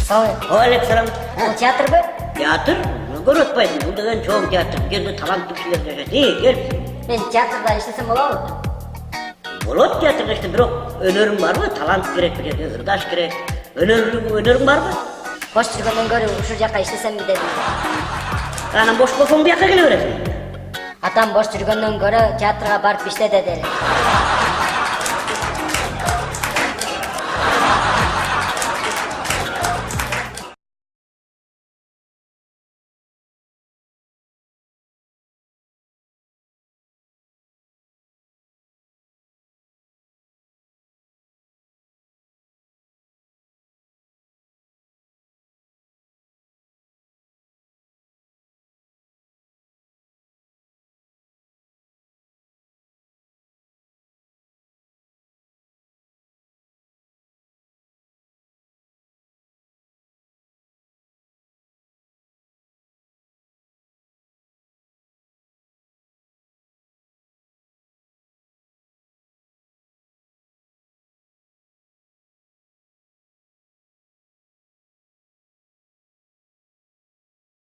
Aleykümselam. Бұл театр бі? Teatr, görütmeyin. Bu деген çoğun teatr. Kendi talantlı kişiler de değil, gel. Мен театрда işlesem olalım. Болады teatrda işte, бирок өнөрүң барбы? Талант керек, bir жерде ырдаш керек. Өнөрүң барбы? Boş жүргөндөн көрү ушул жака иштесем дедим. Анан бош болсоң бияка келе бересиң. Атам бош жүргөндөн көрө театрга барып иштеде дери.